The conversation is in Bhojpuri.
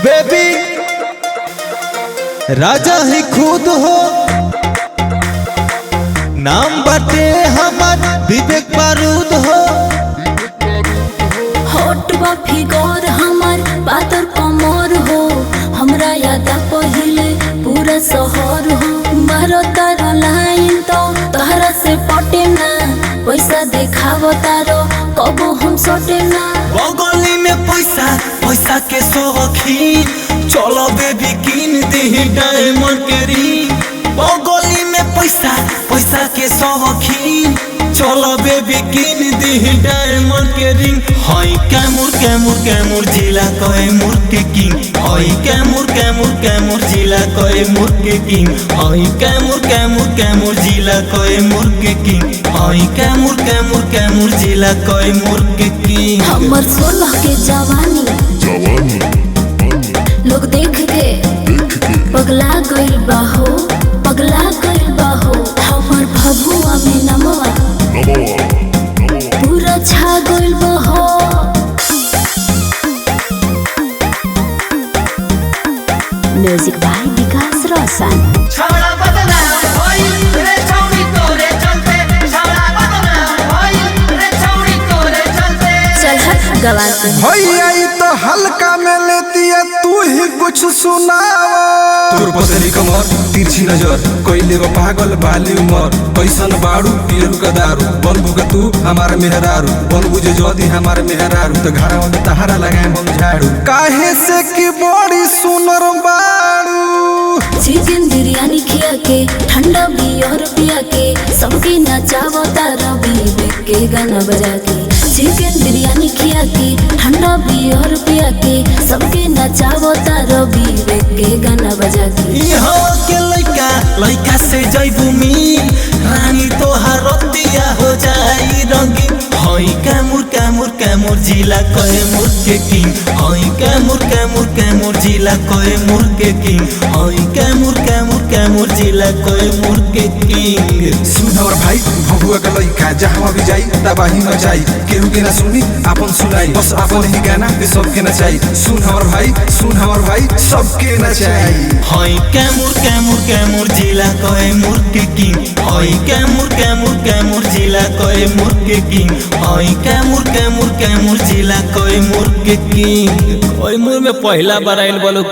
बेबी राजा ही खुद हो, नाम बाटे हमार विवेक बारूद हो। होट बा फिगर हमार पातर कमर हो, हमरा याद पहिले पूरा शहर हो। मारो तारा लाइन तो तहरा से पटे ना, पैसा देखाव तारो कबो हम सटे ना। बगली में पैसा पैसा के शौकीन, चलो बेबी किन दे डायमंड के रिंग। बगली में पैसा पैसा के शौकीन, चलो बेबी किन दे डायमंड के रिंग। हाय कैमूर कैमूर कैमूर जिला कैमूर के किंग, हाय कैमूर कैमूर कैमूर जिला कैमूर के किंग, हाय कैमूर कैमूर कैमूर जिला कैमूर के किंग, हाय कैमूर कैमूर कैमूर जिला कैमूर के किंग। हमर 16 के जवानी लोग देख के पगला गइल बा हो, पगला गइल बा हो। हमर भभुआ में नमवा पूरा छा गइल बा हो। म्यूजिक बाय विकास रोशन। छौड़ा बदनाम होई रे छौड़ी तोरे चलते, छौड़ा बदनाम होई रे छौड़ी तोरे चलते। चल हट गवाते भैया तो हल्का में लेती है, तू ही कुछ सुनावा। तोर पतली कमर तिरछी नजर कोइले वो पागल बाली उमर। कैसन बाड़ू पियरू का दारू, बनबू का तू हमार मेहरारू। बनबू जे जदी हमार मेहरारू, तो घर में तहरा लगाए हम झाड़ू। काहे से की बड़ी सुनर बाड़ू। चिकन बिरयानी खिया के ठंडा बियर पिया के, सबके नचावो तारा विवेक के गाना बजा के। चिकन बिरयानी खिया के ठंडा बियर पिया के, सबके नचावो तारा विवेक के गाना बजा के। यहाँ के लइका लइका से जइबू मी, रानी तोहार रतिया हो जाई रंगीन। हाय कैमूर कैमूर कैमूर जिला कैमूर के किंग, हाय कैमूर कैमूर कैमूर जिला कैमूर के किंग, हाय कैमूर कैमूर कैमूर जिला कैमूर के किंग। सुन और भाई भभुआ का लइका जहाँ भी जाई तबाही मचाई। केहू के ना सुनी अपन सुनाई, बस अपन ही गाना पे सबके नचाई। सुन हमर भाई सुन हमर भाई सबके नचाई। हाय कैमूर कैमूर कैमूर जिला कैमूर के किंग, हाय कैमूर कैमूर कैमूर जिला कैमूर के किंग, हाय कैमूर कैमूर कैमूर जिला कैमूर के किंग। कैमूर में पहला बार आइल बोलो।